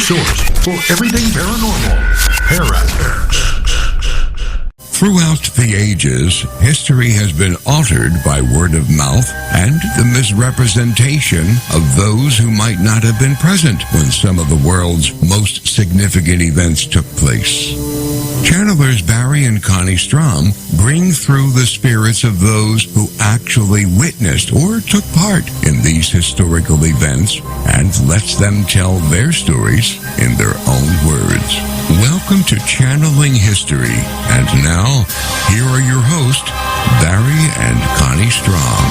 source for everything paranormal. Throughout the ages, history has been altered by word of mouth and the misrepresentation of those who might not have been present when some of the world's most significant events took place. Channelers Barry and Connie Strohm bring through the spirits of those who actually witnessed or took part in these historical events and lets them tell their stories in their own words. Welcome to Channeling History. And now, here are your hosts, Barry and Connie Strohm.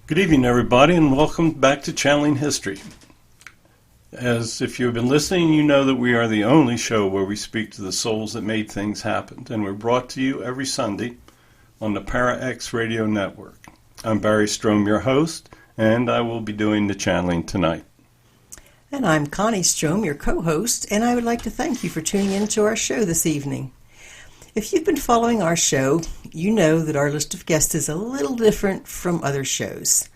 Good evening, everybody, and welcome back to Channeling History. As if you've been listening, you know that we are the only show where we speak to the souls that made things happen, and we're brought to you every Sunday on the Para-X Radio Network. I'm Barry Strohm, your host, and I will be doing the channeling tonight. And I'm Connie Strohm, your co-host, and I would like to thank you for tuning in to our show this evening. If you've been following our show, you know that our list of guests is a little different from other shows.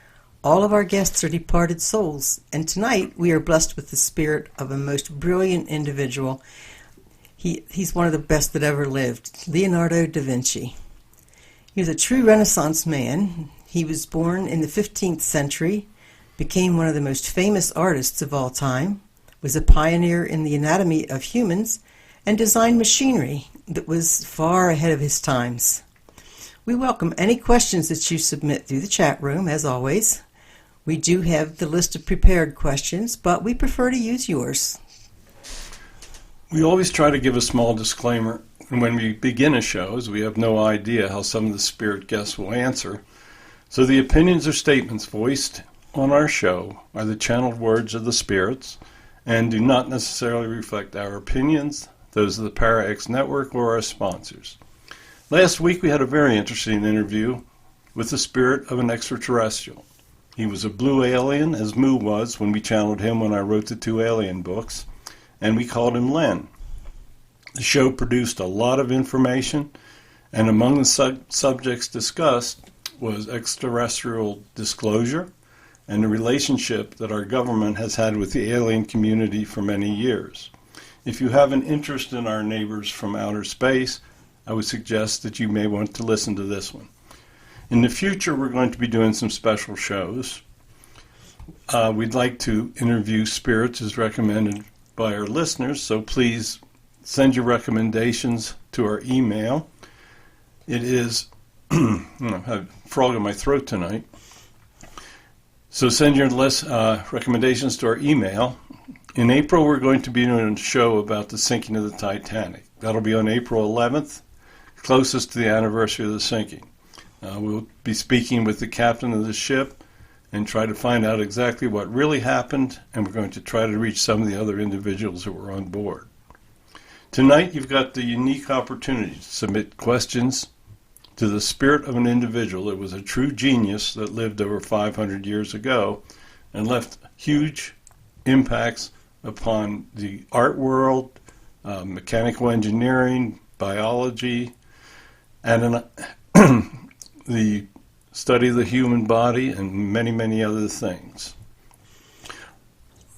All of our guests are departed souls, and tonight we are blessed with the spirit of a most brilliant individual. He's one of the best that ever lived, Leonardo da Vinci. He was a true Renaissance man. He was born in the 15th century, became one of the most famous artists of all time, was a pioneer in the anatomy of humans, and designed machinery that was far ahead of his times. We welcome any questions that you submit through the chat room, as always. We do have the list of prepared questions, but we prefer to use yours. We always try to give a small disclaimer when we begin a show, as we have no idea how some of the spirit guests will answer. So the opinions or statements voiced on our show are the channeled words of the spirits and do not necessarily reflect our opinions, those of the Para-X Network, or our sponsors. Last week we had a very interesting interview with the spirit of an extraterrestrial. He was a blue alien, as Moo was when we channeled him when I wrote the 2 alien books, and we called him Len. The show produced a lot of information, and among the subjects discussed was extraterrestrial disclosure and the relationship that our government has had with the alien community for many years. If you have an interest in our neighbors from outer space, I would suggest that you may want to listen to this one. In the future, we're going to be doing some special shows. We'd like to interview spirits as recommended by our listeners, so please send your recommendations to our email. It is, I have a frog in my throat tonight. So send your recommendations to our email. In April, we're going to be doing a show about the sinking of the Titanic. That'll be on April 11th, closest to the anniversary of the sinking. We'll be speaking with the captain of the ship and try to find out exactly what really happened, and we're going to try to reach some of the other individuals who were on board. Tonight, you've got the unique opportunity to submit questions to the spirit of an individual that was a true genius that lived over 500 years ago and left huge impacts upon the art world, mechanical engineering, biology, and the study of the human body, and many, many other things.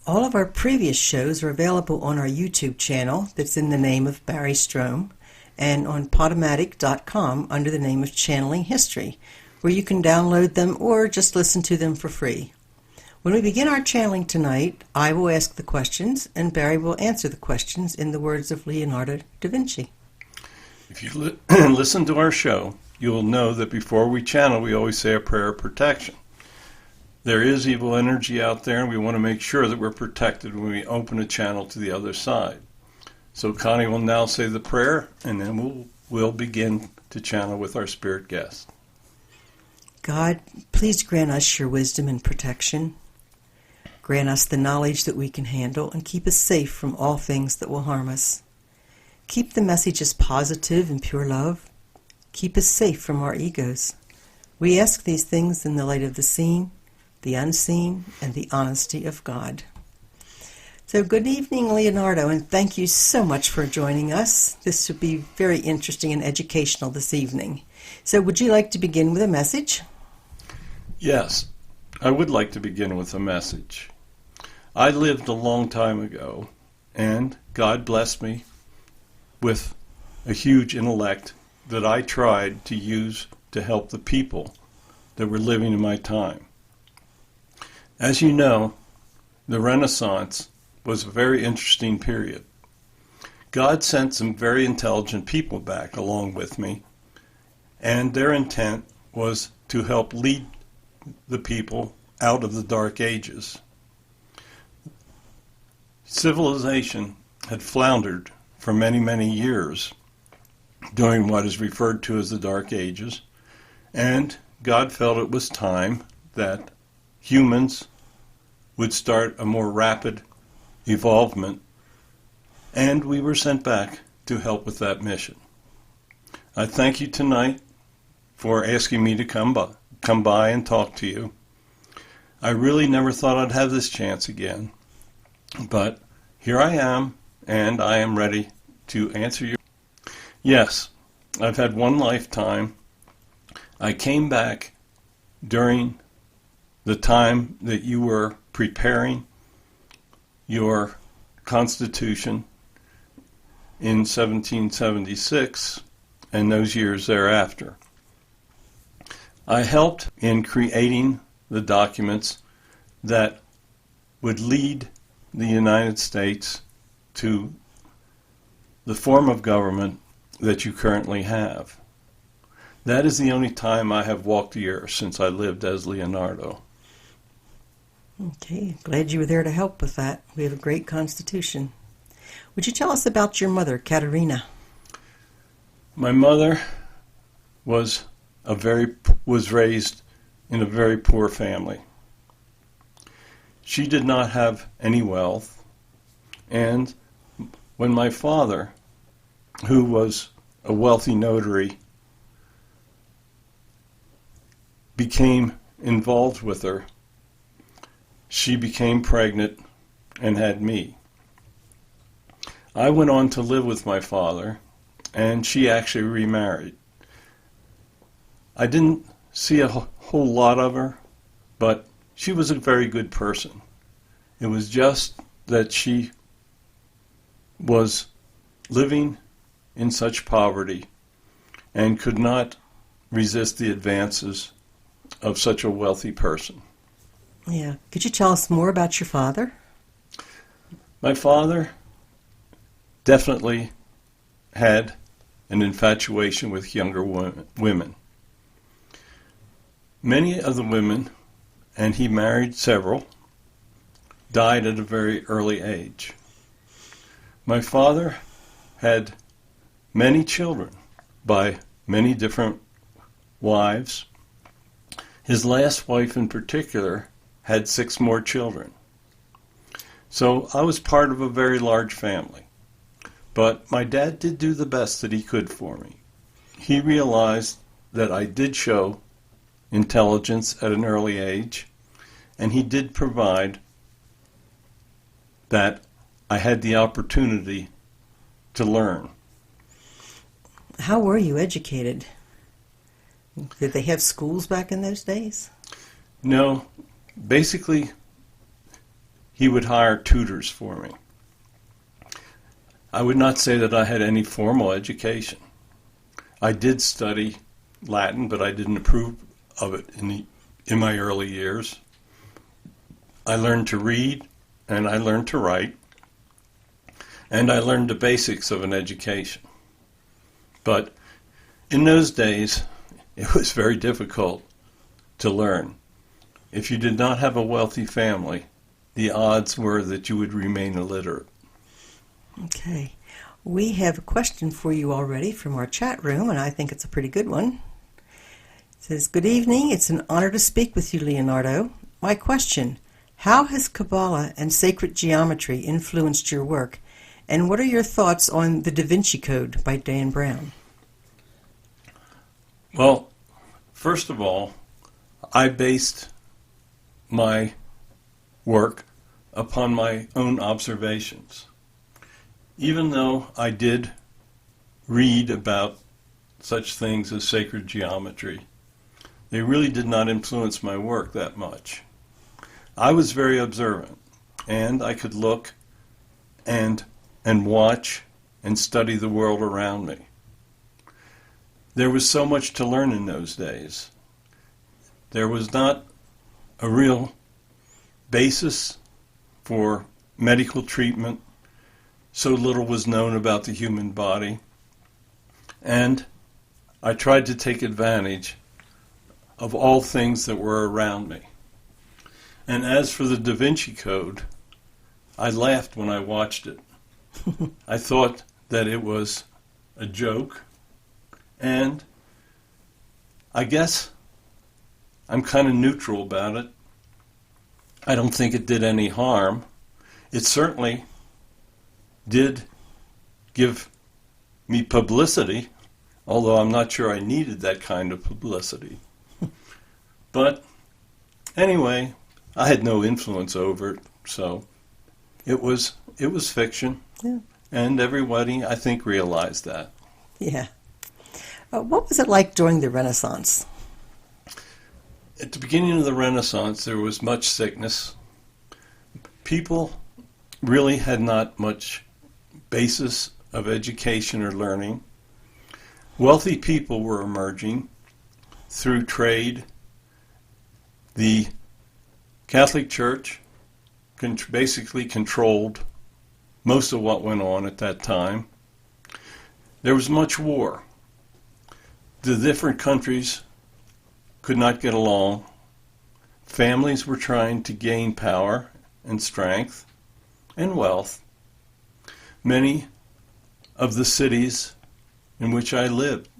All of our previous shows are available on our YouTube channel that's in the name of Barry Strohm, and on Podomatic.com under the name of Channeling History, where you can download them or just listen to them for free. When we begin our channeling tonight, I will ask the questions, and Barry will answer the questions in the words of Leonardo da Vinci. If you listen to our show, you'll know that before we channel, we always say a prayer of protection. There is evil energy out there, and we want to make sure that we're protected when we open a channel to the other side. So Connie will now say the prayer, and then we'll begin to channel with our spirit guest. God, please grant us your wisdom and protection. Grant us the knowledge that we can handle, and keep us safe from all things that will harm us. Keep the messages positive and pure love. Keep us safe from our egos. We ask these things in the light of the seen, the unseen, and the honesty of God. So good evening, Leonardo, and thank you so much for joining us. This will be very interesting and educational this evening. So would you like to begin with a message? Yes, I would like to begin with a message. I lived a long time ago, and God blessed me with a huge intellect that I tried to use to help the people that were living in my time. As you know, the Renaissance was a very interesting period. God sent some very intelligent people back along with me, and their intent was to help lead the people out of the Dark Ages. Civilization had floundered for many, many years during what is referred to as the Dark Ages, and God felt it was time that humans would start a more rapid evolvement, and we were sent back to help with that mission. I thank you tonight for asking me to come by and talk to you. I really never thought I'd have this chance again, but here I am, and I am ready to answer your... Yes, I've had one lifetime. I came back during the time that you were preparing your Constitution in 1776 and those years thereafter. I helped in creating the documents that would lead the United States to the form of government that you currently have. That is the only time I have walked the earth since I lived as Leonardo. Okay, glad you were there to help with that. We have a great Constitution. Would you tell us about your mother, Katerina? My mother was raised in a very poor family. She did not have any wealth, and when my father, who was a wealthy notary, became involved with her, she became pregnant and had me. I went on to live with my father, and she actually remarried. I didn't see a whole lot of her, but she was a very good person. It was just that she was living in such poverty and could not resist the advances of such a wealthy person. Yeah. Could you tell us more about your father? My father definitely had an infatuation with younger women. Many of the women, and he married several, died at a very early age. My father had many children by many different wives. His last wife in particular had 6 more children. So I was part of a very large family. But my dad did do the best that he could for me. He realized that I did show intelligence at an early age, and he did provide that I had the opportunity to learn. How were you educated? Did they have schools back in those days? No, basically, he would hire tutors for me. I would not say that I had any formal education. I did study Latin, but I didn't approve of it in my early years. I learned to read, and I learned to write, and I learned the basics of an education. But in those days, it was very difficult to learn. If you did not have a wealthy family, the odds were that you would remain illiterate. Okay. We have a question for you already from our chat room, and I think it's a pretty good one. It says, "Good evening. It's an honor to speak with you, Leonardo. My question, how has Kabbalah and sacred geometry influenced your work, and what are your thoughts on the Da Vinci Code by Dan Brown?" Well, first of all, I based my work upon my own observations. Even though I did read about such things as sacred geometry, they really did not influence my work that much. I was very observant. and I could look and watch and study the world around me. There was so much to learn in those days. There was not a real basis for medical treatment. So little was known about the human body. And I tried to take advantage of all things that were around me. And as for the Da Vinci Code, I laughed when I watched it. I thought that it was a joke, and I guess I'm kind of neutral about it. I don't think it did any harm. It certainly did give me publicity, although I'm not sure I needed that kind of publicity. But anyway, I had no influence over it, so it was fiction. Yeah. And everybody, I think, realized that. Yeah. What was it like during the Renaissance? At the beginning of the Renaissance, there was much sickness. People really had not much basis of education or learning. Wealthy people were emerging through trade. The Catholic Church basically controlled most of what went on at that time. There was much war. The different countries could not get along. Families were trying to gain power and strength and wealth. Many of the cities in which I lived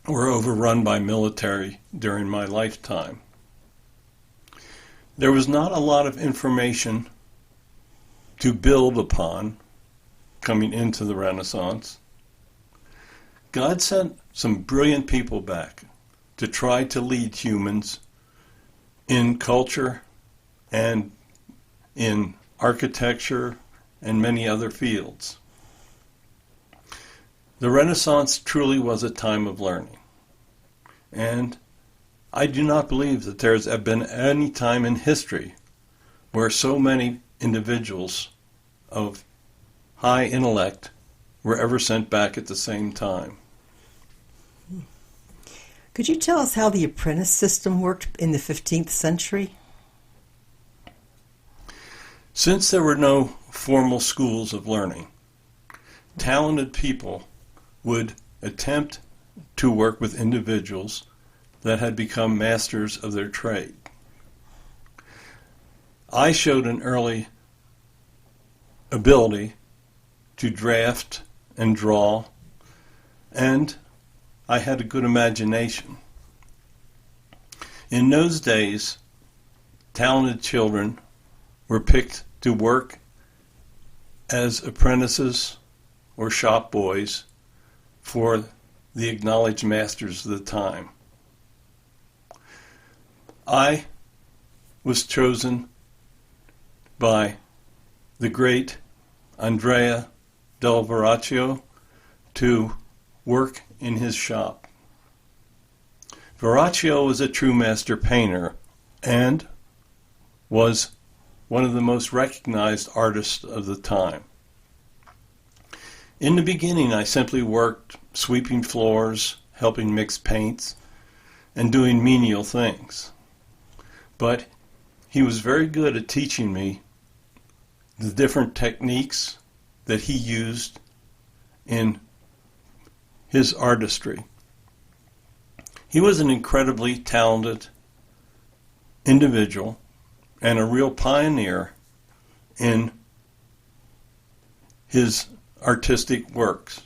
were overrun by military during my lifetime. There was not a lot of information to build upon coming into the Renaissance. God sent some brilliant people back to try to lead humans in culture and in architecture and many other fields. The Renaissance truly was a time of learning. And I do not believe that there's been any time in history where so many individuals of high intellect were ever sent back at the same time. Could you tell us how the apprentice system worked in the 15th century? Since there were no formal schools of learning, talented people would attempt to work with individuals that had become masters of their trade. I showed an early ability to draft and draw, and I had a good imagination. In those days, talented children were picked to work as apprentices or shop boys for the acknowledged masters of the time. I was chosen by the great Andrea del Verrocchio to work in his shop. Verrocchio was a true master painter and was one of the most recognized artists of the time. In the beginning, I simply worked sweeping floors, helping mix paints, and doing menial things. But he was very good at teaching me the different techniques that he used in his artistry. He was an incredibly talented individual and a real pioneer in his artistic works.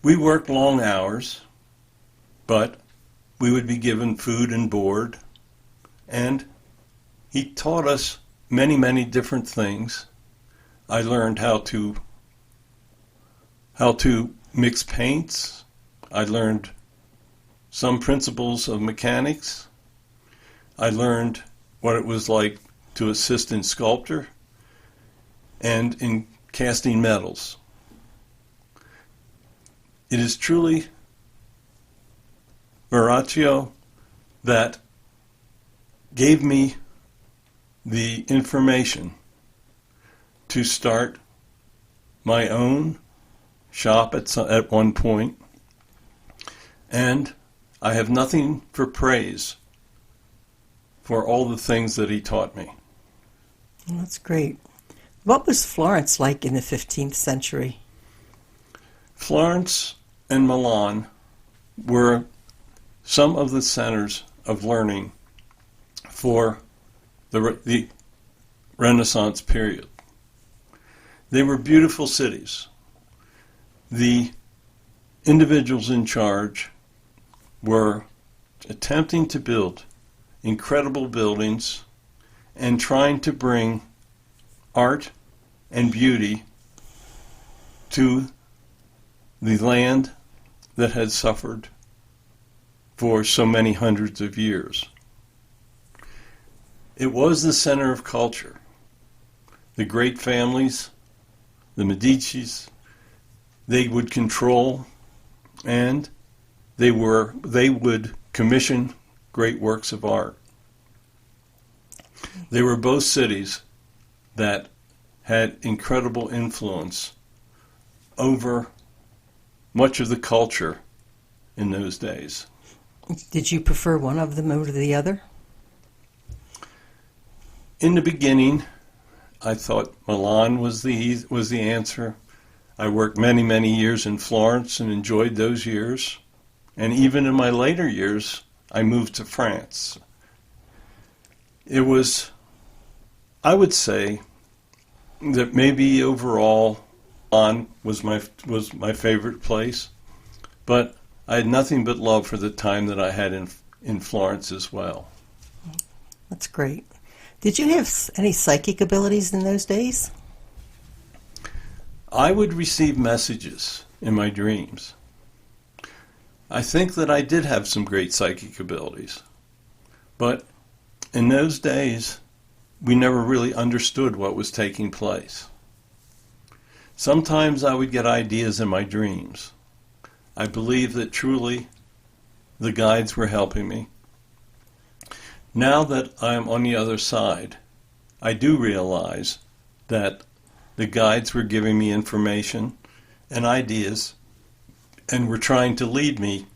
We worked long hours, but we would be given food and board, and he taught us many, many different things. I learned how to mix paints. I learned some principles of mechanics. I learned what it was like to assist in sculpture and in casting metals. It is truly Verrocchio that gave me the information to start my own shop at one point, and I have nothing for praise for all the things that he taught me. That's great. What was Florence like in the 15th century? Florence and Milan were some of the centers of learning for the Renaissance period. They were beautiful cities. The individuals in charge were attempting to build incredible buildings and trying to bring art and beauty to the land that had suffered for so many hundreds of years. It was the center of culture. The great families, the Medicis, they would control, and they would commission great works of art. They were both cities that had incredible influence over much of the culture in those days. Did you prefer one of them over the other? In the beginning, I thought Milan was the answer. I worked many, many years in Florence and enjoyed those years. And even in my later years, I moved to France. It was, I would say, that maybe overall Milan was my favorite place, but I had nothing but love for the time that I had in Florence as well. That's great. Did you have any psychic abilities in those days? I would receive messages in my dreams. I think that I did have some great psychic abilities, but in those days, we never really understood what was taking place. Sometimes I would get ideas in my dreams. I believe that truly the guides were helping me. Now that I am on the other side, I do realize that the guides were giving me information and ideas and were trying to lead me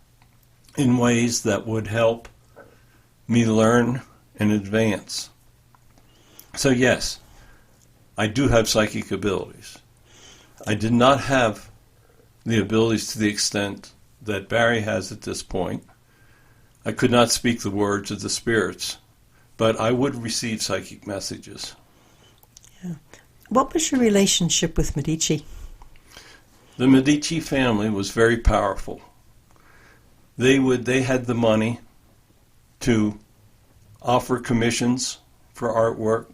in ways that would help me learn and advance. So yes, I do have psychic abilities. I did not have the abilities to the extent that Barry has at this point. I could not speak the words of the spirits, but I would receive psychic messages. Yeah. What was your relationship with Medici? The Medici family was very powerful. They had the money to offer commissions for artwork.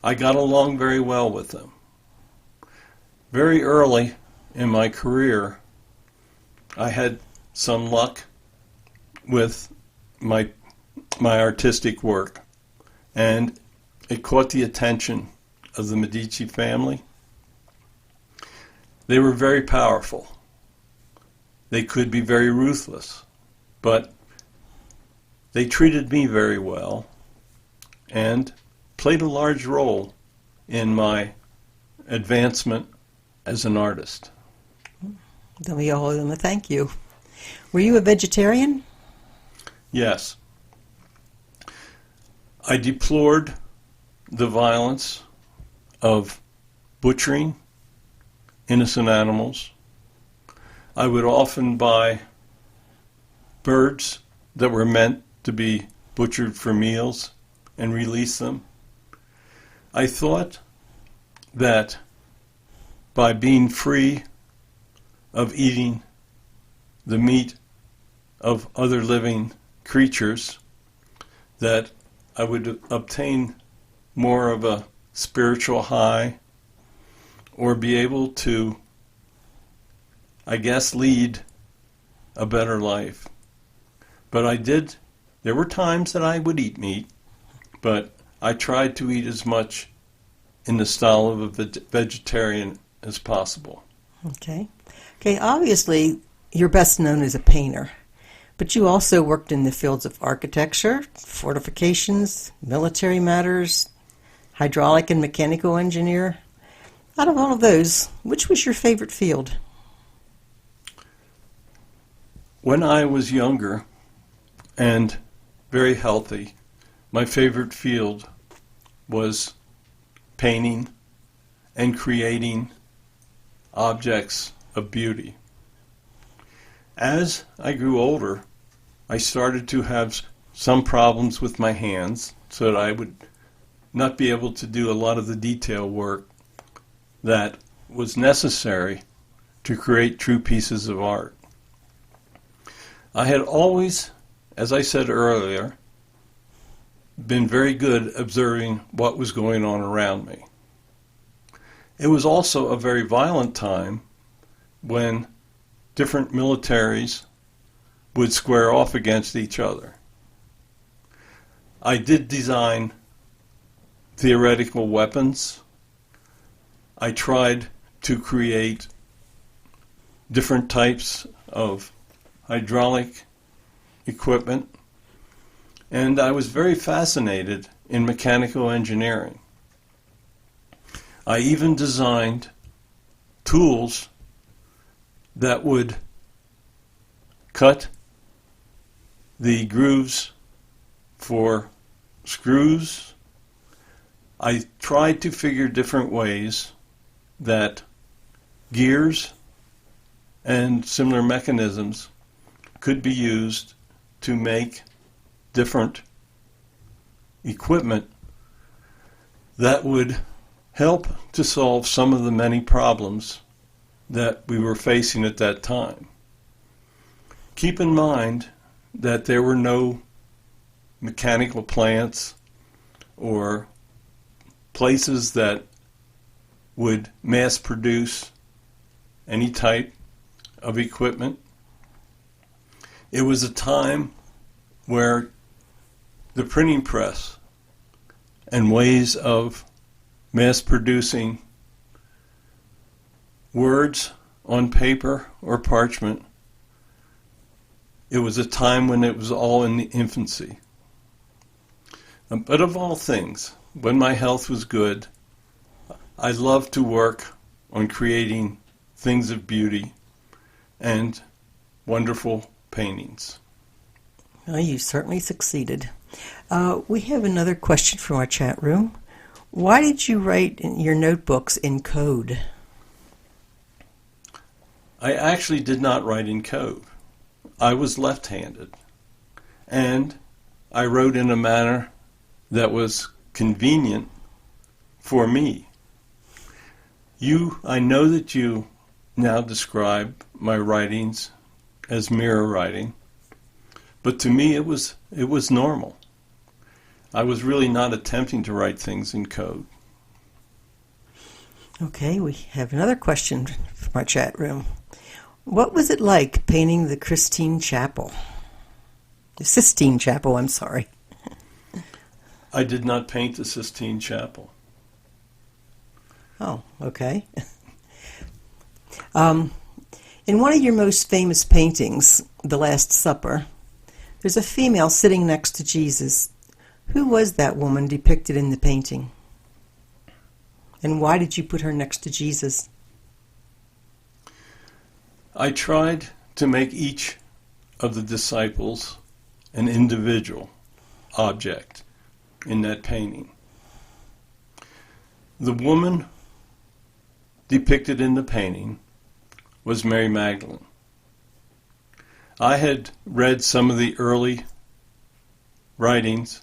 I got along very well with them. Very early in my career, I had some luck with my artistic work, and it caught the attention of the Medici family. They were very powerful. They could be very ruthless, but they treated me very well and played a large role in my advancement as an artist. Then we all owe them a thank you. Were you a vegetarian? Yes. I deplored the violence of butchering innocent animals. I would often buy birds that were meant to be butchered for meals and release them. I thought that by being free of eating the meat of other living creatures, that I would obtain more of a spiritual high, or be able to, I guess, lead a better life. But there were times that I would eat meat, but I tried to eat as much in the style of a vegetarian as possible. Okay, obviously you're best known as a painter, But you also worked in the fields of architecture, fortifications, military matters, hydraulic and mechanical engineer. Out of all of those, which was your favorite field? When I was younger and very healthy, my favorite field was painting and creating objects of beauty. As I grew older, I started to have some problems with my hands, so that I would not be able to do a lot of the detail work that was necessary to create true pieces of art. I had always, as I said earlier, been very good observing what was going on around me. It was also a very violent time when different militaries would square off against each other. I did design theoretical weapons. I tried to create different types of hydraulic equipment, and I was very fascinated in mechanical engineering. I even designed tools that would cut the grooves for screws. I tried to figure different ways that gears and similar mechanisms could be used to make different equipment that would help to solve some of the many problems that we were facing at that time. Keep in mind that there were no mechanical plants or places that would mass produce any type of equipment. It was a time where the printing press and ways of mass producing words on paper or parchment, it was a time when it was all in the infancy. But of all things, when my health was good, I loved to work on creating things of beauty and wonderful paintings. Well, you certainly succeeded. We have another question from our chat room. Why did you write in your notebooks in code? I actually did not write in code. I was left-handed, and I wrote in a manner that was convenient for me. I know that you now describe my writings as mirror writing, but to me it was normal. I was really not attempting to write things in code. Okay, we have another question from our chat room. What was it like painting the Sistine Chapel? The Sistine Chapel, I'm sorry. I did not paint the Sistine Chapel. Oh, okay. In one of your most famous paintings, The Last Supper, there's a female sitting next to Jesus. Who was that woman depicted in the painting? And why did you put her next to Jesus? I tried to make each of the disciples an individual object in that painting. The woman depicted in the painting was Mary Magdalene. I had read some of the early writings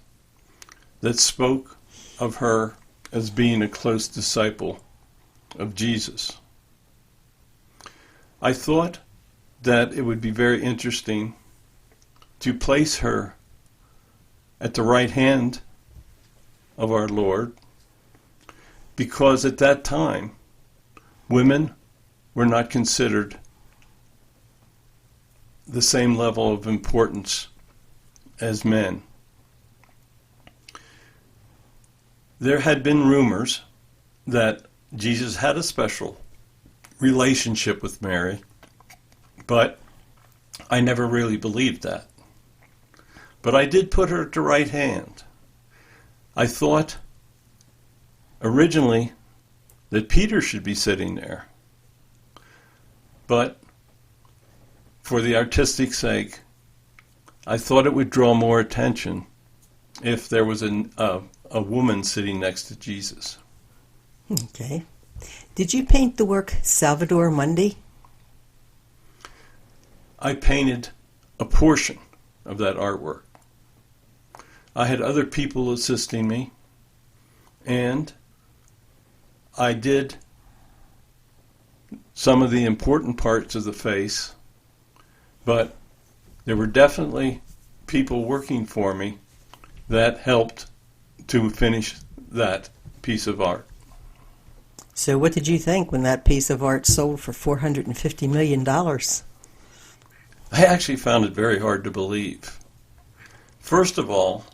that spoke of her as being a close disciple of Jesus. I thought that it would be very interesting to place her at the right hand of our Lord, because at that time, women were not considered the same level of importance as men. There had been rumors that Jesus had a special relationship with Mary, but I never really believed that. But I did put her at the right hand. I thought originally that Peter should be sitting there. But for the artistic sake, I thought it would draw more attention if there was a woman sitting next to Jesus. Okay. Did you paint the work Salvator Mundi? I painted a portion of that artwork. I had other people assisting me, and I did some of the important parts of the face, but there were definitely people working for me that helped to finish that piece of art. So what did you think when that piece of art sold for $450 million? I actually found it very hard to believe. First of all,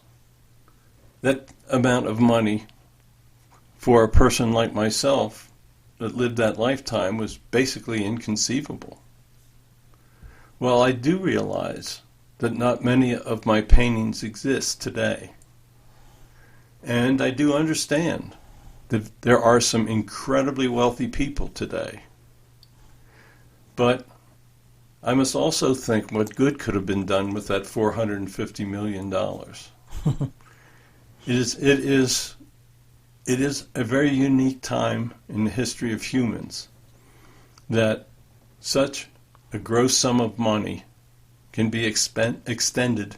that amount of money for a person like myself that lived that lifetime was basically inconceivable. Well, I do realize that not many of my paintings exist today. And I do understand that there are some incredibly wealthy people today. But I must also think what good could have been done with that $450 million. It is a very unique time in the history of humans that such a gross sum of money can be extended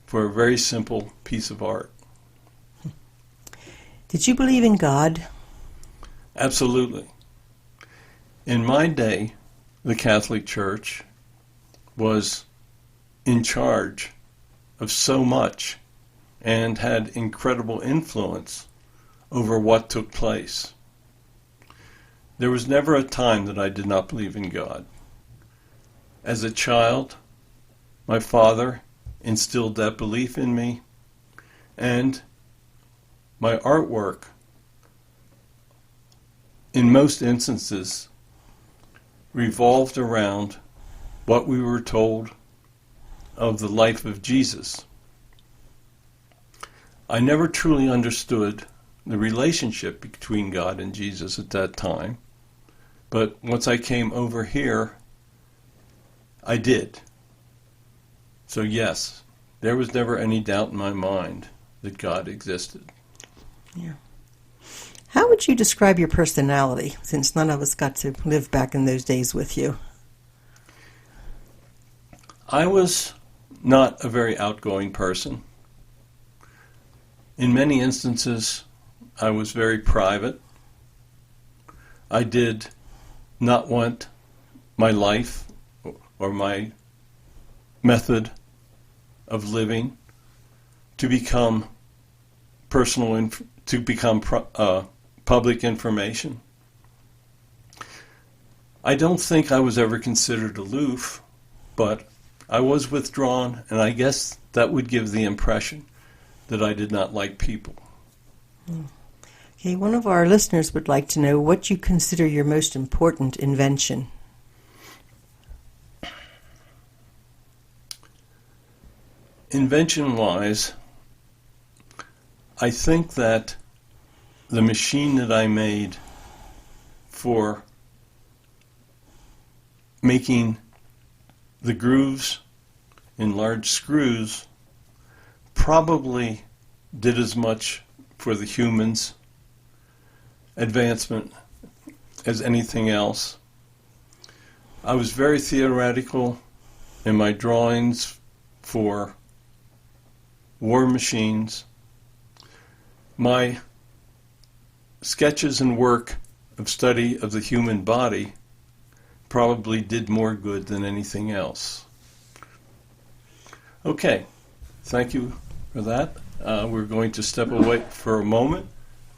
for a very simple piece of art. Did you believe in God? Absolutely. In my day, the Catholic Church was in charge of so much and had incredible influence over what took place. There was never a time that I did not believe in God. As a child, my father instilled that belief in me, and my artwork, in most instances, revolved around what we were told of the life of Jesus. I never truly understood the relationship between God and Jesus at that time, but once I came over here, I did. So yes, there was never any doubt in my mind that God existed. Yeah. How would you describe your personality, since none of us got to live back in those days with you? I was not a very outgoing person. In many instances, I was very private. I did not want my life or my method of living to become public information. I don't think I was ever considered aloof, but I was withdrawn, and I guess that would give the impression that I did not like people. Okay, one of our listeners would like to know what you consider your most important invention. Invention-wise, I think that the machine that I made for making the grooves in large screws probably did as much for the human's advancement as anything else. I was very theoretical in my drawings for war machines. My sketches and work of study of the human body probably did more good than anything else. Okay, thank you for that. We're going to step away for a moment,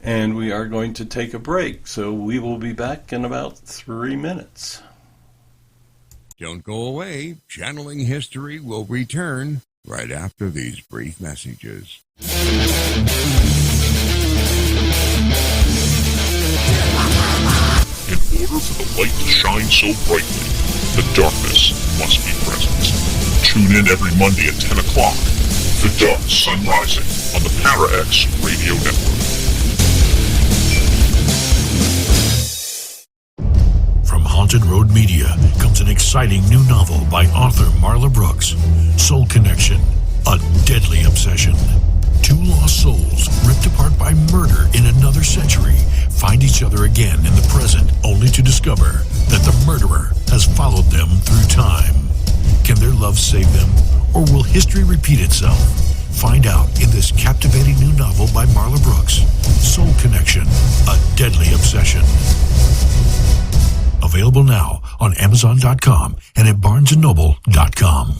and we are going to take a break. So we will be back in about 3 minutes. Don't go away. Channeling History will return right after these brief messages. In order for the light to shine so brightly, the darkness must be present. Tune in every Monday at 10 o'clock. The Dark Sun Rising on the Para-X Radio Network. From Haunted Road Media comes an exciting new novel by author Marla Brooks, Soul Connection, a deadly obsession. Two lost souls, ripped apart by murder in another century, find each other again in the present, only to discover that the murderer has followed them through time. Can their love save them, or will history repeat itself? Find out in this captivating new novel by Marla Brooks, Soul Connection, a deadly obsession. Available now on Amazon.com and at BarnesandNoble.com.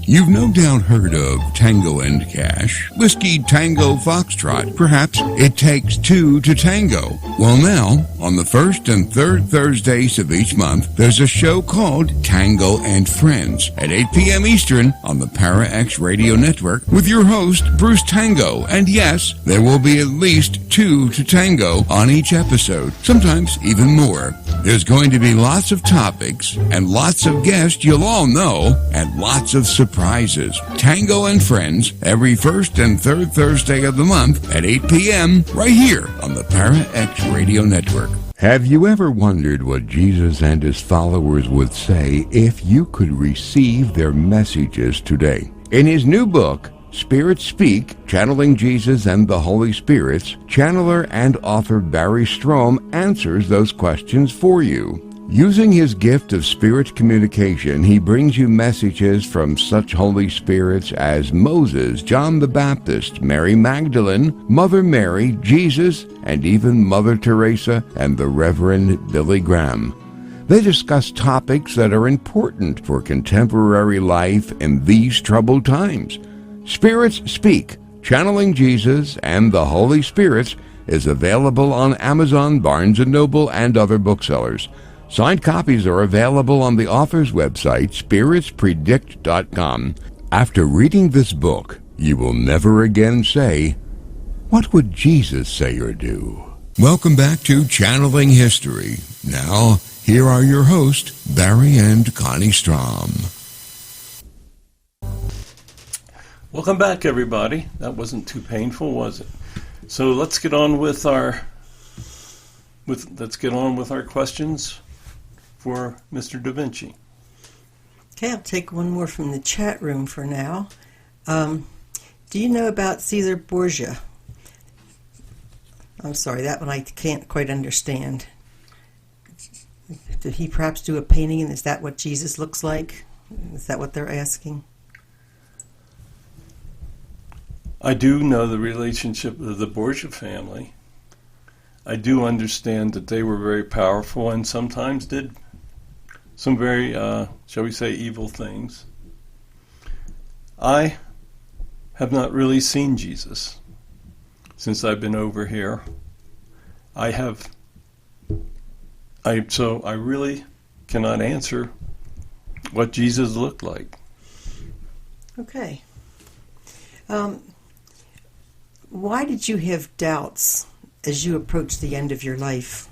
You've no doubt heard of Tango and Cash, Whiskey Tango Foxtrot. Perhaps it takes two to tango. Well, now, on the first and third Thursdays of each month, there's a show called Tango and Friends at 8 p.m. Eastern on the Para-X Radio Network with your host, Bruce Tango. And yes, there will be at least two to tango on each episode, sometimes even more. There's going to be lots of topics and lots of guests you'll all know and lots of surprises. Tango and Friends every first and third Thursday of the month at 8 p.m. right here on the Para-X Radio Network. Have you ever wondered what Jesus and his followers would say if you could receive their messages today? In his new book, Spirits Speak, Channeling Jesus and the Holy Spirits, channeler and author Barry Strohm answers those questions for you. Using his gift of spirit communication, he brings you messages from such Holy Spirits as Moses, John the Baptist, Mary Magdalene, Mother Mary, Jesus, and even Mother Teresa and the Reverend Billy Graham. They discuss topics that are important for contemporary life in these troubled times. Spirits Speak, Channeling Jesus and the Holy Spirits is available on Amazon, Barnes & Noble, and other booksellers. Signed copies are available on the author's website, spiritspredict.com. After reading this book, you will never again say, "What would Jesus say or do?" Welcome back to Channeling History. Now, here are your hosts, Barry and Connie Strohm. Welcome back, everybody. That wasn't too painful, was it? So let's get on with our questions for Mr. Da Vinci. Okay, I'll take one more from the chat room for now. Do you know about Caesar Borgia? I'm sorry, that one I can't quite understand. Did he perhaps do a painting, and is that what Jesus looks like? Is that what they're asking? I do know the relationship of the Borgia family. I do understand that they were very powerful and sometimes did some very, shall we say, evil things. I have not really seen Jesus since I've been over here. So I really cannot answer what Jesus looked like. Okay. Why did you have doubts as you approached the end of your life?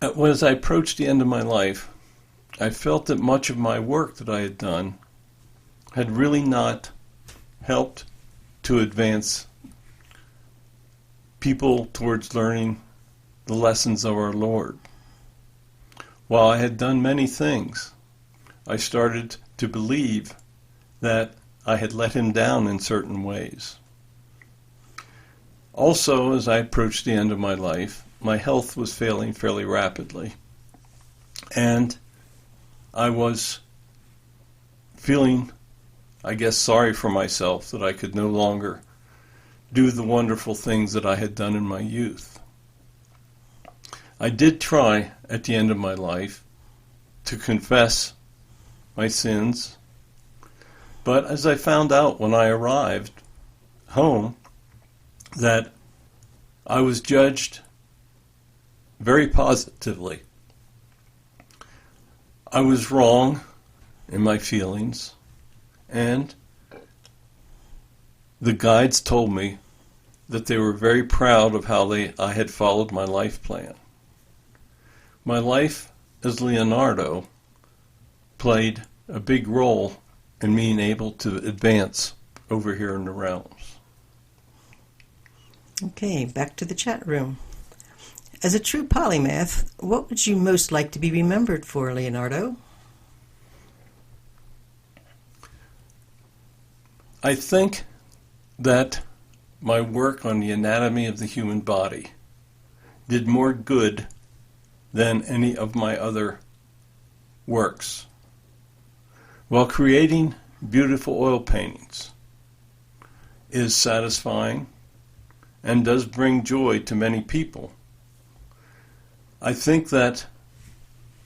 As I approached the end of my life, I felt that much of my work that I had done had really not helped to advance people towards learning the lessons of our Lord. While I had done many things, I started to believe that I had let him down in certain ways. Also, as I approached the end of my life, my health was failing fairly rapidly. And I was feeling, I guess, sorry for myself that I could no longer do the wonderful things that I had done in my youth. I did try at the end of my life to confess my sins, but as I found out when I arrived home that I was judged very positively. I was wrong in my feelings, and the guides told me that they were very proud of how I had followed my life plan. My life as Leonardo played a big role in being able to advance over here in the realms. Okay, back to the chat room. As a true polymath, what would you most like to be remembered for, Leonardo? I think that my work on the anatomy of the human body did more good than any of my other works. While creating beautiful oil paintings is satisfying and does bring joy to many people, I think that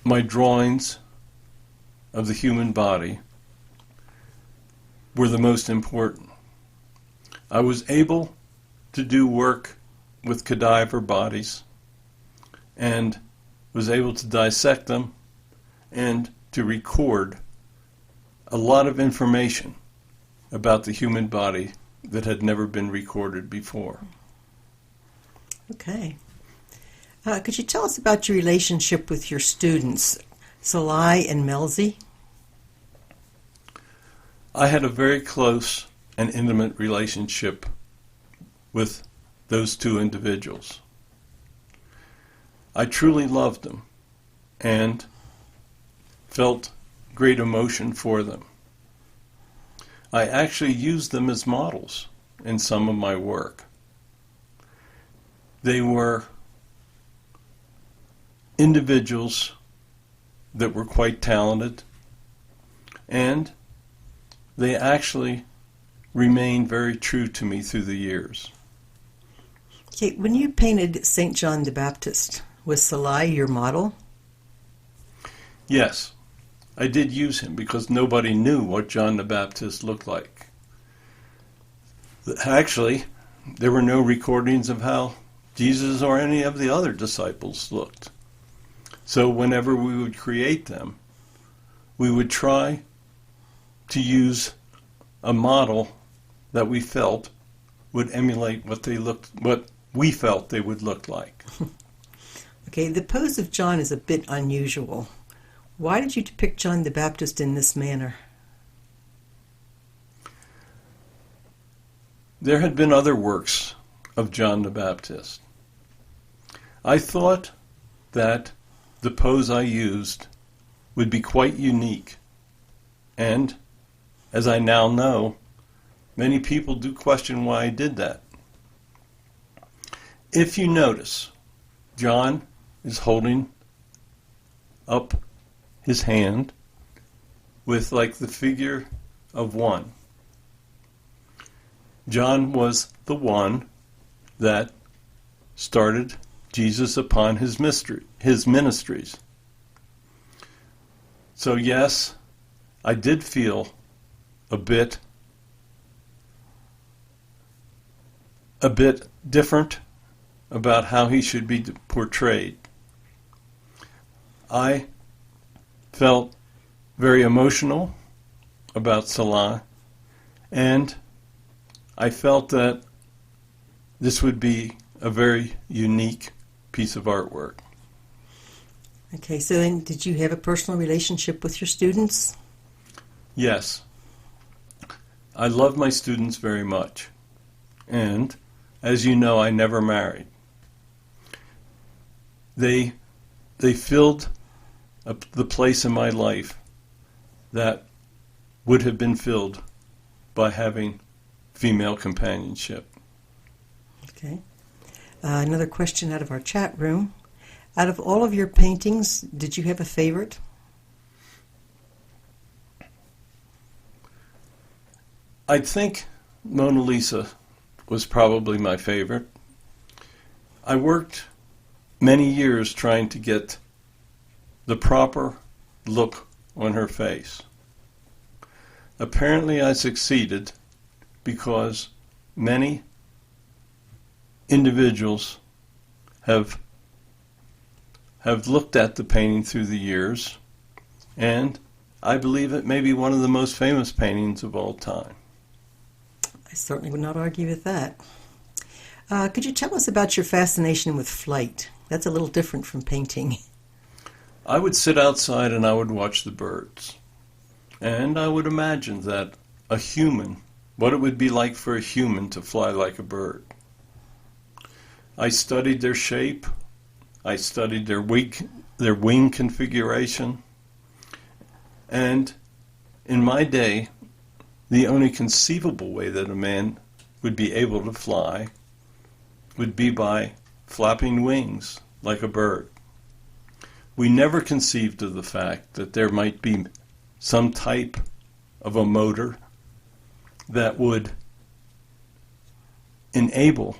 my drawings of the human body were the most important. I was able to do work with cadaver bodies and was able to dissect them and to record a lot of information about the human body that had never been recorded before. Okay. Could you tell us about your relationship with your students, Salai and Melzi? I had a very close and intimate relationship with those two individuals. I truly loved them and felt great emotion for them. I actually used them as models in some of my work. They were individuals that were quite talented, and they actually remained very true to me through the years. Okay, when you painted St. John the Baptist, was Salai your model? Yes, I did use him because nobody knew what John the Baptist looked like. Actually, there were no recordings of how Jesus or any of the other disciples looked. So whenever we would create them, we would try to use a model that we felt would emulate what we felt they would look like. Okay, the pose of John is a bit unusual. Why did you depict John the Baptist in this manner? There had been other works of John the Baptist. I thought that the pose I used would be quite unique, and as I now know, many people do question why I did that. If you notice, John is holding up his hand with like the figure of one. John was the one that started Jesus upon his ministries. So yes, I did feel a bit different about how he should be portrayed. I felt very emotional about Salah, and I felt that this would be a very unique piece of artwork. Okay, so then did you have a personal relationship with your students? Yes. I love my students very much. And, as you know, I never married. They filled the place in my life that would have been filled by having female companionship. Okay. Another question out of our chat room. Out of all of your paintings, did you have a favorite? I think Mona Lisa was probably my favorite. I worked many years trying to get the proper look on her face. Apparently I succeeded because many individuals have looked at the painting through the years, and I believe it may be one of the most famous paintings of all time. I certainly would not argue with that. Could you tell us about your fascination with flight? That's a little different from painting. I would sit outside and I would watch the birds. And I would imagine that a human, what it would be like for a human to fly like a bird. I studied their shape. I studied their wing configuration. And in my day, the only conceivable way that a man would be able to fly would be by flapping wings like a bird. We never conceived of the fact that there might be some type of a motor that would enable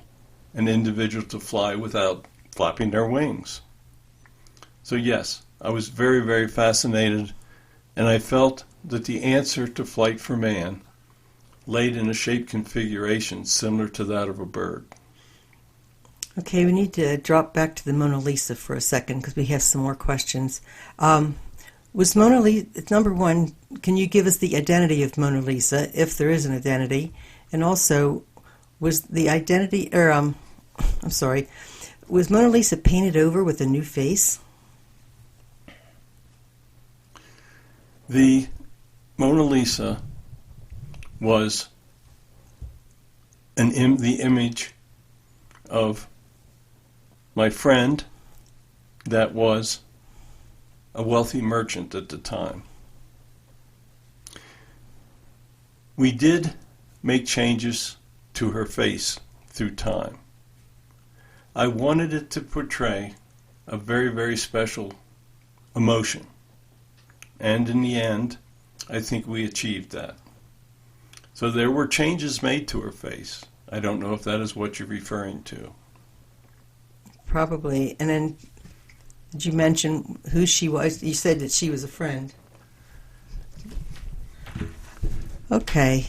an individual to fly without flapping their wings. So yes, I was very, very fascinated, and I felt that the answer to flight for man laid in a shape configuration similar to that of a bird. Okay, we need to drop back to the Mona Lisa for a second because we have some more questions. Was Mona Lisa, number one, can you give us the identity of Mona Lisa, if there is an identity? And also, was the identity, was Mona Lisa painted over with a new face? The Mona Lisa was the image of my friend that was a wealthy merchant at the time. We did make changes to her face through time. I wanted it to portray a very, very special emotion. And in the end, I think we achieved that. So there were changes made to her face. I don't know if that is what you're referring to. Probably. And then, did you mention who she was? You said that she was a friend. Okay.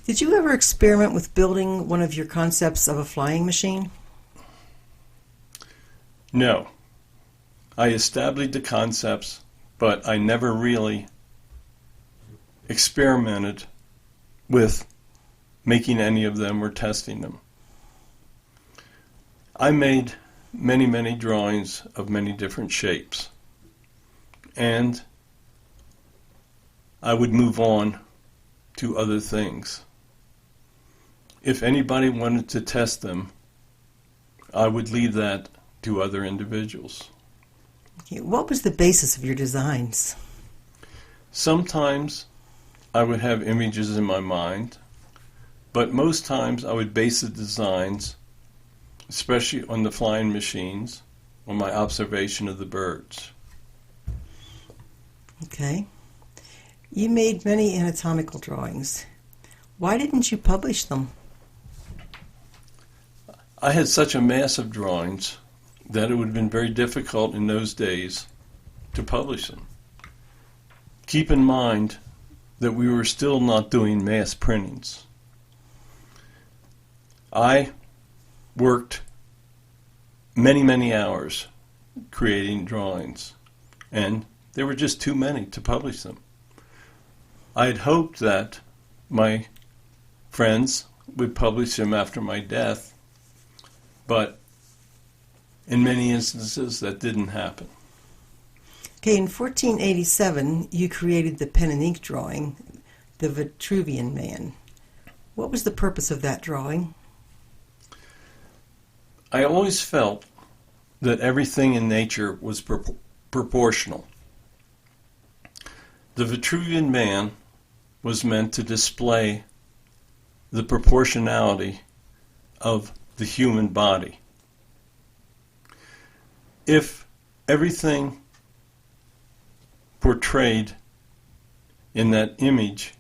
Did you ever experiment with building one of your concepts of a flying machine? No. I established the concepts, but I never really experimented with making any of them or testing them. I made many, many drawings of many different shapes, and I would move on to other things. If anybody wanted to test them, I would leave that to other individuals. Okay. What was the basis of your designs? Sometimes I would have images in my mind, but most times I would base the designs, especially on the flying machines, on my observation of the birds. Okay. You made many anatomical drawings. Why didn't you publish them? I had such a mass of drawings that it would have been very difficult in those days to publish them. Keep in mind that we were still not doing mass printings. I worked many, many hours creating drawings, and there were just too many to publish them. I had hoped that my friends would publish them after my death, but in many instances that didn't happen. Okay, in 1487, you created the pen and ink drawing, the Vitruvian Man. What was the purpose of that drawing? I always felt that everything in nature was proportional. The Vitruvian Man was meant to display the proportionality of the human body. If everything portrayed in that image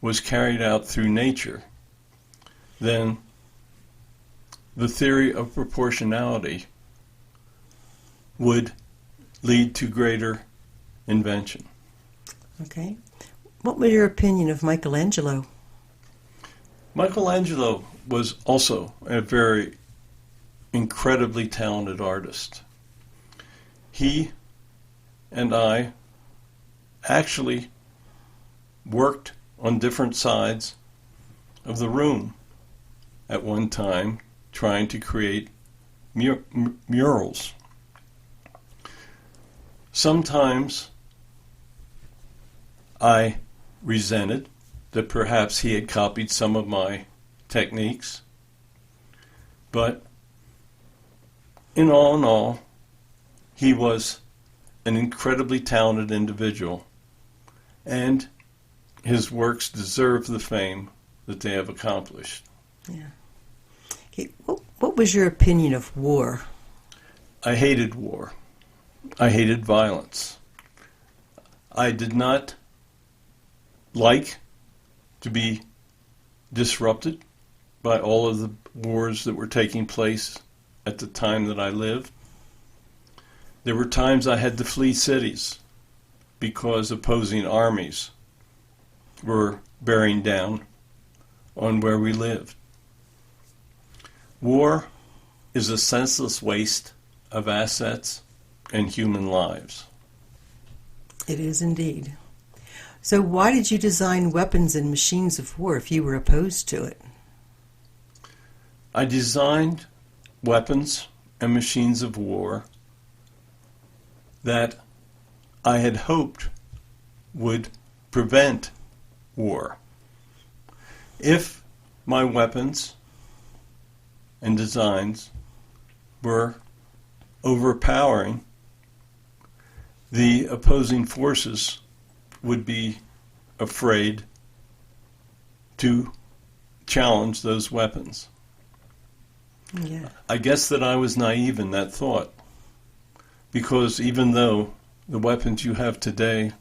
was carried out through nature, then the theory of proportionality would lead to greater invention. Okay. What was your opinion of Michelangelo? Michelangelo was also a very incredibly talented artist. He and I actually worked on different sides of the room at one time trying to create murals. Sometimes I resented that perhaps he had copied some of my techniques, but in all, he was an incredibly talented individual, and his works deserve the fame that they have accomplished. Yeah. Okay, what was your opinion of war? I hated war. I hated violence. I did not like to be disrupted by all of the wars that were taking place at the time that I lived. There were times I had to flee cities because opposing armies were bearing down on where we lived. War is a senseless waste of assets and human lives. It is indeed. So why did you design weapons and machines of war if you were opposed to it? I designed weapons and machines of war that I had hoped would prevent war. If my weapons and designs were overpowering, the opposing forces would be afraid to challenge those weapons. Yeah. I guess that I was naive in that thought, because even though the weapons you have today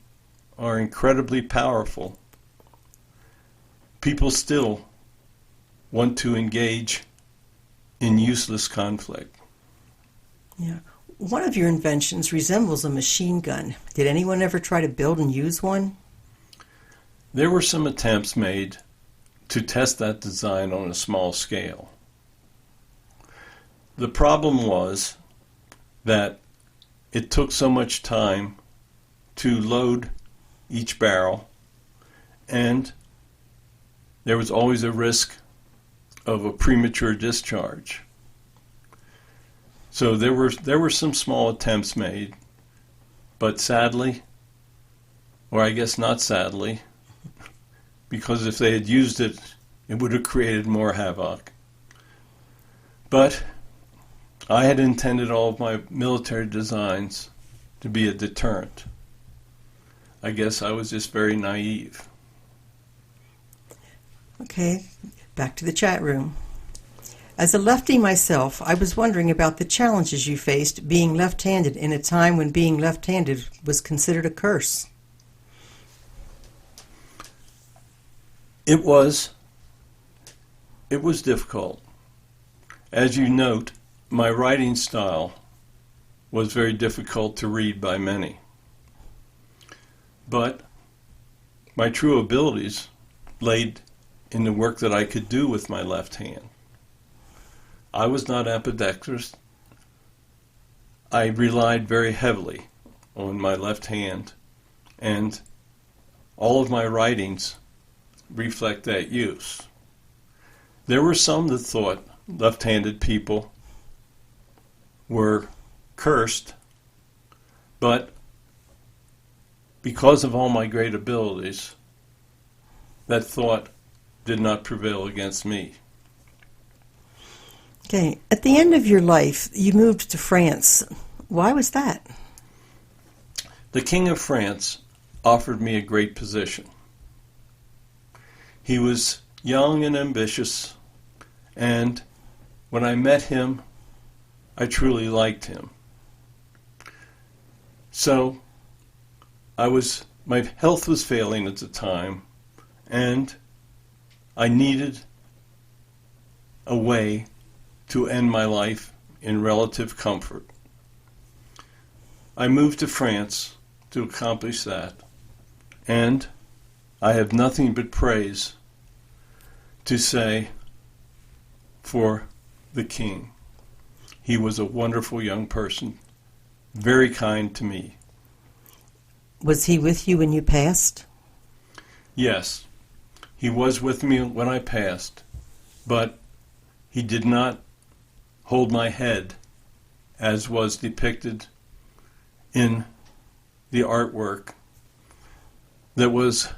are incredibly powerful, people still want to engage in useless conflict. Yeah. One of your inventions resembles a machine gun. Did anyone ever try to build and use one? There were some attempts made to test that design on a small scale. The problem was that it took so much time to load each barrel, and there was always a risk of a premature discharge. So there were some small attempts made, but sadly, or I guess not sadly, because if they had used it, it would have created more havoc. But I had intended all of my military designs to be a deterrent. I guess I was just very naive. Okay, back to the chat room. As a lefty myself, I was wondering about the challenges you faced being left-handed in a time when being left-handed was considered a curse. It was difficult. As you note, my writing style was very difficult to read by many. But my true abilities laid in the work that I could do with my left hand. I was not ambidextrous. I relied very heavily on my left hand, and all of my writings reflect that use. There were some that thought left-handed people were cursed, but because of all my great abilities, that thought did not prevail against me. Okay, at the end of your life, you moved to France. Why was that? The King of France offered me a great position. He was young and ambitious, and when I met him, I truly liked him. So my health was failing at the time, and I needed a way to end my life in relative comfort. I moved to France to accomplish that, and I have nothing but praise to say for the king. He was a wonderful young person, very kind to me. Was he with you when you passed? Yes, he was with me when I passed, but he did not hold my head as was depicted in the artwork that was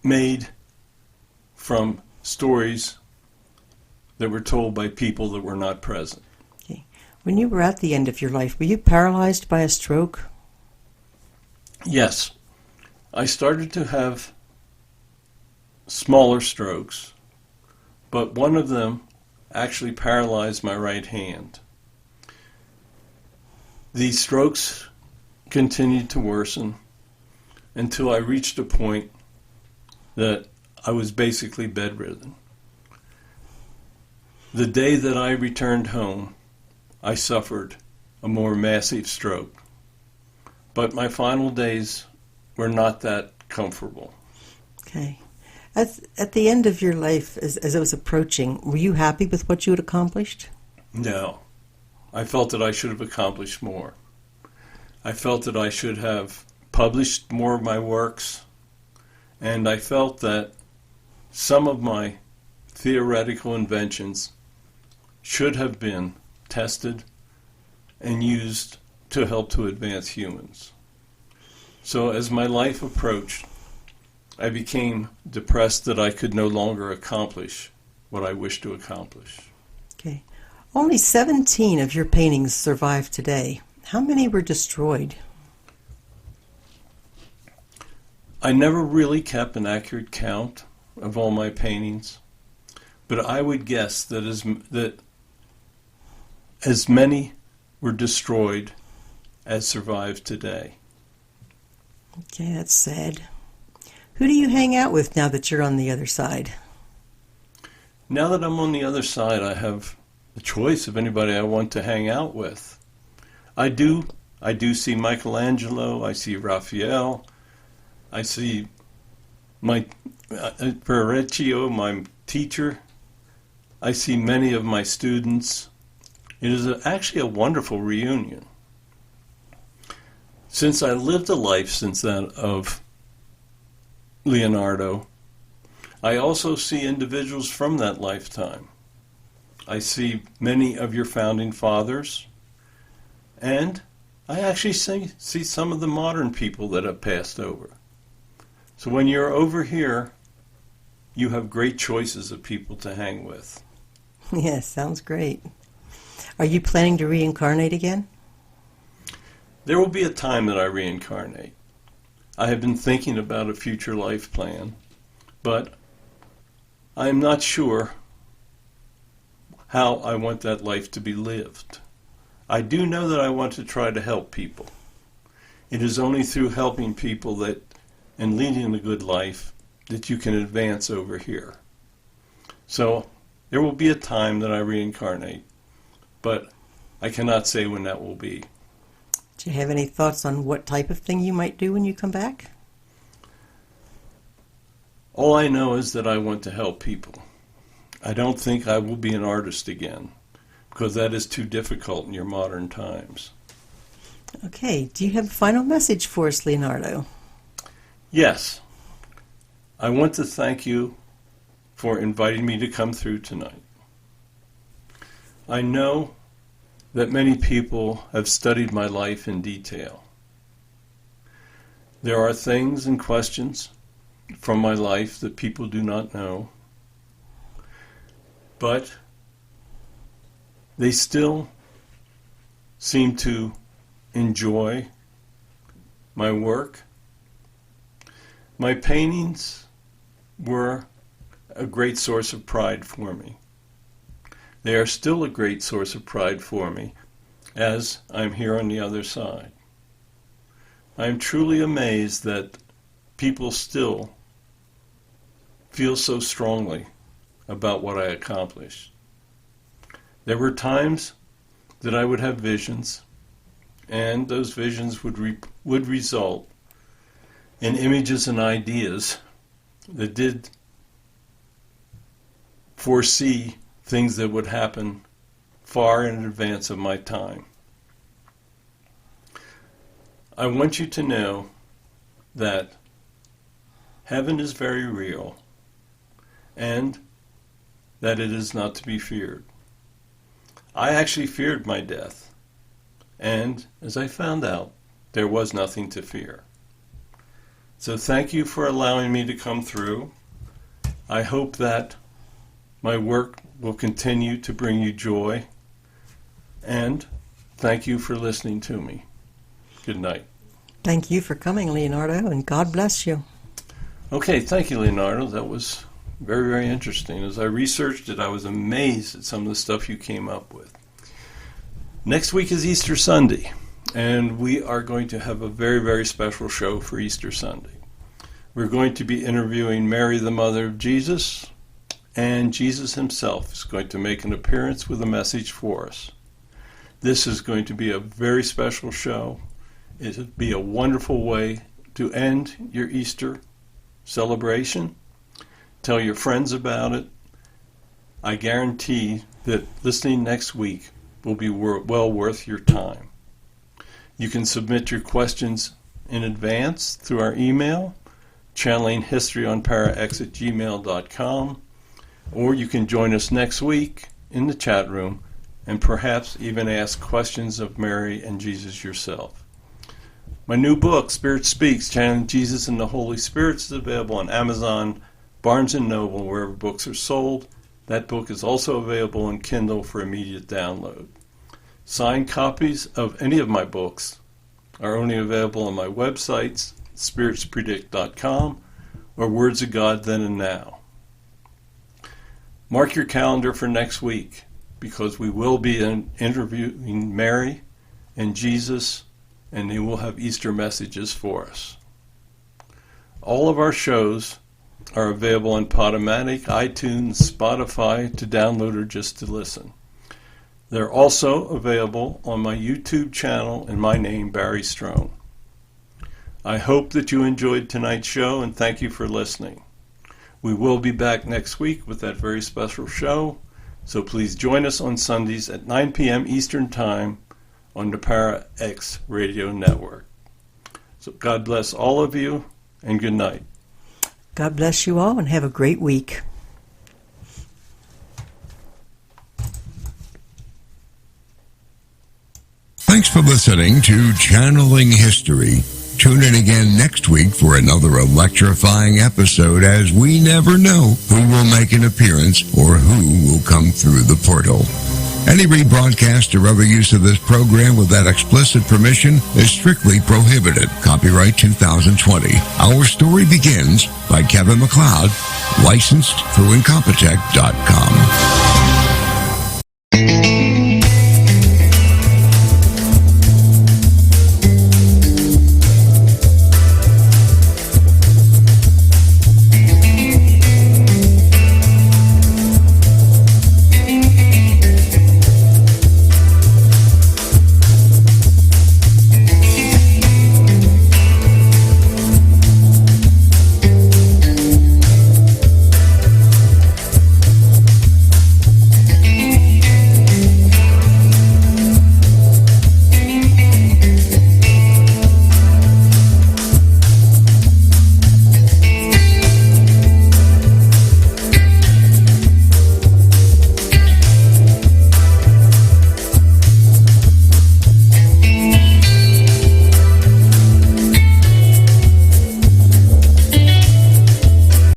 made from stories that were told by people that were not present. Okay. When you were at the end of your life, were you paralyzed by a stroke? Yes. I started to have smaller strokes, but one of them actually paralyzed my right hand. These strokes continued to worsen until I reached a point that I was basically bedridden. The day that I returned home, I suffered a more massive stroke. But my final days were not that comfortable. Okay. At the end of your life, as it was approaching, were you happy with what you had accomplished? No. I felt that I should have accomplished more. I felt that I should have published more of my works, and I felt that some of my theoretical inventions should have been tested and used to help to advance humans. So as my life approached, I became depressed that I could no longer accomplish what I wished to accomplish. Okay. Only 17 of your paintings survive today. How many were destroyed? I never really kept an accurate count of all my paintings, but I would guess that as many were destroyed as survive today. Okay, that's sad. Who do you hang out with now that you're on the other side? Now that I'm on the other side, I have the choice of anybody I want to hang out with. I do see Michelangelo, I see Raphael, I see my Verrocchio, my teacher. I see many of my students. It is actually a wonderful reunion. Since I lived a life since that of Leonardo, I also see individuals from that lifetime. I see many of your founding fathers, and I actually see some of the modern people that have passed over. So when you're over here, you have great choices of people to hang with. Yes, sounds great. Are you planning to reincarnate again? There will be a time that I reincarnate. I have been thinking about a future life plan, but I am not sure how I want that life to be lived. I do know that I want to try to help people. It is only through helping people and leading a good life that you can advance over here. So there will be a time that I reincarnate, but I cannot say when that will be. Do you have any thoughts on what type of thing you might do when you come back? All I know is that I want to help people. I don't think I will be an artist again, because that is too difficult in your modern times. Okay, do you have a final message for us, Leonardo? Yes. I want to thank you for inviting me to come through tonight. I know that many people have studied my life in detail. There are things and questions from my life that people do not know, but they still seem to enjoy my work. My paintings were a great source of pride for me. They are still a great source of pride for me as I'm here on the other side. I am truly amazed that people still feel so strongly about what I accomplished. There were times that I would have visions, and those visions would result in images and ideas that did foresee things that would happen far in advance of my time. I want you to know that heaven is very real and that it is not to be feared. I actually feared my death, and as I found out, there was nothing to fear. So thank you for allowing me to come through. I hope that my work will continue to bring you joy. And thank you for listening to me. Good night. Thank you for coming, Leonardo, and God bless you. Okay, thank you, Leonardo. That was very, very interesting. As I researched it, I was amazed at some of the stuff you came up with. Next week is Easter Sunday, and we are going to have a very, very special show for Easter Sunday. We're going to be interviewing Mary, the mother of Jesus, and Jesus himself is going to make an appearance with a message for us. This is going to be a very special show. It would be a wonderful way to end your Easter celebration. Tell your friends about it. I guarantee that listening next week will be well worth your time. You can submit your questions in advance through our email, channelinghistoryonparax@gmail.com, or you can join us next week in the chat room and perhaps even ask questions of Mary and Jesus yourself. My new book, Spirit Speaks, Channeling Jesus and the Holy Spirit, is available on Amazon, Barnes & Noble, wherever books are sold. That book is also available on Kindle for immediate download. Signed copies of any of my books are only available on my websites, spiritspredict.com or Words of God Then and Now. Mark your calendar for next week, because we will be interviewing Mary and Jesus, and they will have Easter messages for us. All of our shows are available on Podomatic, iTunes, Spotify to download or just to listen. They're also available on my YouTube channel in my name, Barry Strohm. I hope that you enjoyed tonight's show, and thank you for listening. We will be back next week with that very special show, so please join us on Sundays at 9 p.m. Eastern Time on the Para X Radio Network. So God bless all of you, and good night. God bless you all, and have a great week. Thanks for listening to Channeling History. Tune in again next week for another electrifying episode, as we never know who will make an appearance or who will come through the portal. Any rebroadcast or other use of this program without explicit permission is strictly prohibited. Copyright 2020. Our Story Begins by Kevin MacLeod, licensed through Incompetech.com.